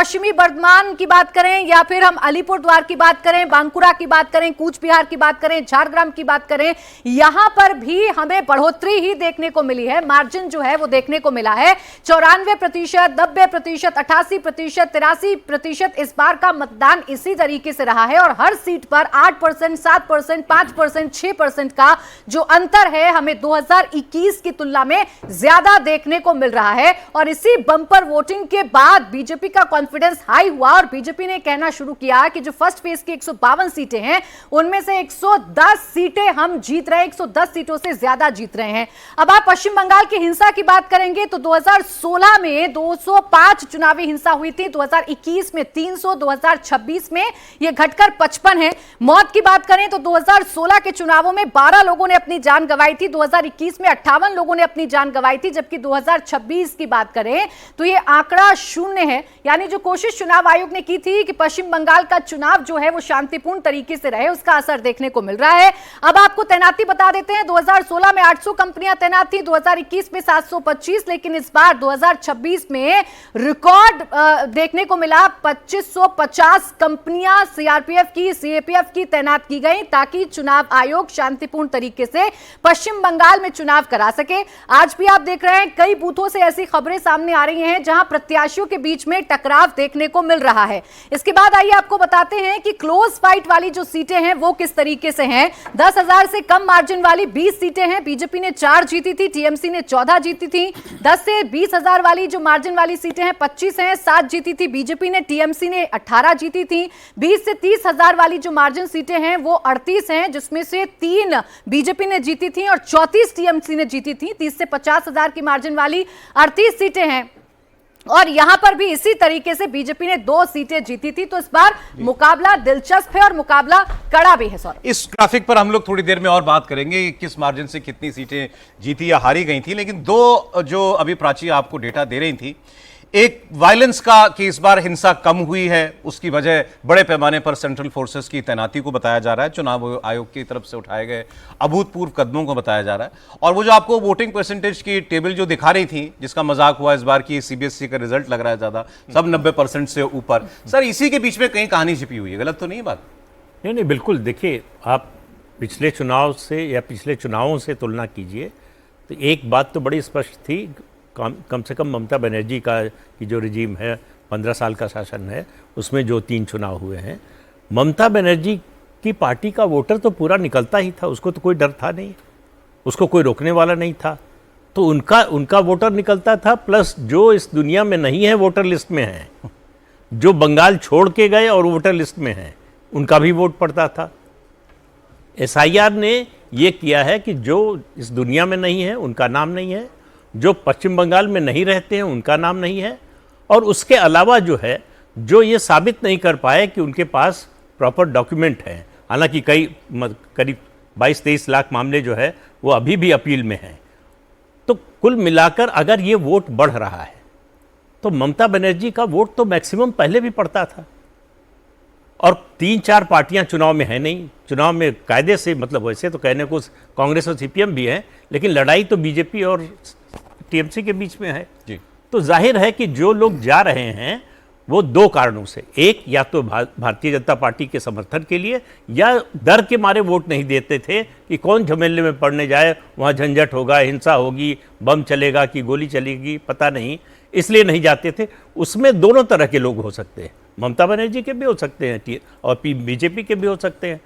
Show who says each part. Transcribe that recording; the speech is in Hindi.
Speaker 1: पश्चिमी बर्धमान की बात करें या फिर हम अलीपुरद्वार की बात करें, बांकुरा की बात करें, कूच बिहार की बात करें, झारग्राम की बात करें, यहां पर भी हमें बढ़ोतरी ही देखने को मिली है। मार्जिन जो है वो देखने को मिला है 94%, 90%, 88%, 83%। इस बार का मतदान इसी तरीके से रहा है और हर सीट पर 8%, 7%, 5%, 6% का जो अंतर है हमें 2021 की तुलना में ज्यादा देखने को मिल रहा है। और इसी बंपर वोटिंग के बाद बीजेपी का कॉन्फिडेंस हाई हुआ और बीजेपी ने कहना शुरू किया कि जो फर्स्ट फेज की 152 सीटें हैं उनमें से 110 सीटें हम जीत रहे हैं, 110 सीटों से ज्यादा जीत रहे हैं। अब आप पश्चिम बंगाल की हिंसा की बात करेंगे तो 2016 में 205 चुनावी हिंसा हुई थी, 2021 में 300, 2026 में यह घटकर 55 है। मौत की बात करें तो 2016 के चुनावों में 12 लोगों ने अपनी जान गंवाई थी, 2021 में 58 लोगों ने अपनी जान गंवाई थी, जबकि 2026 की बात करें तो यह आंकड़ा 0 है। यानी जो कोशिश चुनाव आयोग ने की थी कि पश्चिम बंगाल का चुनाव जो है वो शांतिपूर्ण तरीके से रहे, उसका असर देखने को मिल रहा है। अब आपको तैनाती बता देते हैं, 2016 में 800 कंपनियां तैनात थी, 2021 में 725, लेकिन इस बार 2026 में रिकॉर्ड देखने को मिला। 2550 कंपनियां सीआरपीएफ की, सीएपीएफ की तैनात की गई ताकि चुनाव आयोग शांतिपूर्ण तरीके से पश्चिम बंगाल में चुनाव करा सके। आज भी आप देख रहे हैं कई बूथों से ऐसी खबरें सामने आ रही हैं जहां प्रत्याशियों के बीच में टकराव देखने को मिल रहा है। इसके बाद आइए आपको बताते हैं कि क्लोज फाइट वाली जो सीटें हैं वो किस तरीके से हैं। 10,000 से कम मार्जिन वाली 20 सीटें हैं, बीजेपी ने 4 जीती थी, टीएमसी ने 14 जीती थी। 10 से 20,000 वाली जो मार्जिन वाली सीटें हैं 25 हैं, 7 जीती थी बीजेपी ने, टीएमसी ने 18 जीती थी। 20 से 30,000 वाली जो मार्जिन सीटें हैं वो 38 हैं, जिसमें से 3 बीजेपी ने जीती थी और 34 टीएमसी ने जीती थी। 30 से 50,000 की मार्जिन वाली 38 सीटें हैं और यहां पर भी इसी तरीके से बीजेपी ने 2 सीटें जीती थी। तो इस बार मुकाबला दिलचस्प है और मुकाबला कड़ा भी है। सौरभ, इस
Speaker 2: ग्राफिक पर हम लोग थोड़ी देर में और बात करेंगे किस मार्जिन से कितनी सीटें जीती या हारी गई थी, लेकिन 2 जो अभी प्राची आपको डेटा दे रही थी, एक वायलेंस का कि इस बार हिंसा कम हुई है, उसकी वजह बड़े पैमाने पर सेंट्रल फोर्सेस की तैनाती को बताया जा रहा है, चुनाव आयोग की तरफ से उठाए गए अभूतपूर्व कदमों को बताया जा रहा है। और वो जो आपको वोटिंग परसेंटेज की टेबल जो दिखा रही थी, जिसका मजाक हुआ इस बार की सीबीएसई का रिजल्ट लग रहा है ज्यादा, सब 90% से ऊपर। सर, इसी के बीच में कहीं कहानी छिपी हुई है, गलत तो नहीं बात?
Speaker 3: नहीं, बिल्कुल। देखिए, आप पिछले चुनाव से या पिछले चुनावों से तुलना कीजिए तो एक बात तो बड़ी स्पष्ट थी, कम से कम ममता बनर्जी का की जो रिजीम है, 15 साल का शासन है, उसमें जो 3 चुनाव हुए हैं, ममता बनर्जी की पार्टी का वोटर तो पूरा निकलता ही था, उसको तो कोई डर था नहीं, उसको कोई रोकने वाला नहीं था। तो उनका वोटर निकलता था, प्लस जो इस दुनिया में नहीं है वोटर लिस्ट में है, जो बंगाल छोड़ के गए और वोटर लिस्ट में हैं, उनका भी वोट पड़ता था। एसआईआर ने ये किया है कि जो इस दुनिया में नहीं है उनका नाम नहीं है, जो पश्चिम बंगाल में नहीं रहते हैं उनका नाम नहीं है, और उसके अलावा जो है, जो ये साबित नहीं कर पाए कि उनके पास प्रॉपर डॉक्यूमेंट है, हालांकि करीब 22-23 लाख मामले जो है वो अभी भी अपील में हैं। तो कुल मिलाकर अगर ये वोट बढ़ रहा है तो ममता बनर्जी का वोट तो मैक्सिमम पहले भी पड़ता था। और 3-4 पार्टियां चुनाव में है नहीं, चुनाव में कायदे से, मतलब वैसे तो कहने को कांग्रेस और सीपीएम भी हैं, लेकिन लड़ाई तो बीजेपी और टीएमसी के बीच में है जी। तो जाहिर है कि जो लोग जा रहे हैं वो 2 कारणों से, एक या तो भारतीय जनता पार्टी के समर्थन के लिए, या डर के मारे वोट नहीं देते थे कि कौन झमेले में पड़ने जाए, वहाँ झंझट होगा, हिंसा होगी, बम चलेगा कि गोली चलेगी, पता नहीं, इसलिए नहीं जाते थे। उसमें दोनों तरह के लोग हो सकते हैं, ममता बनर्जी के भी हो सकते हैं और बीजेपी के भी हो सकते हैं।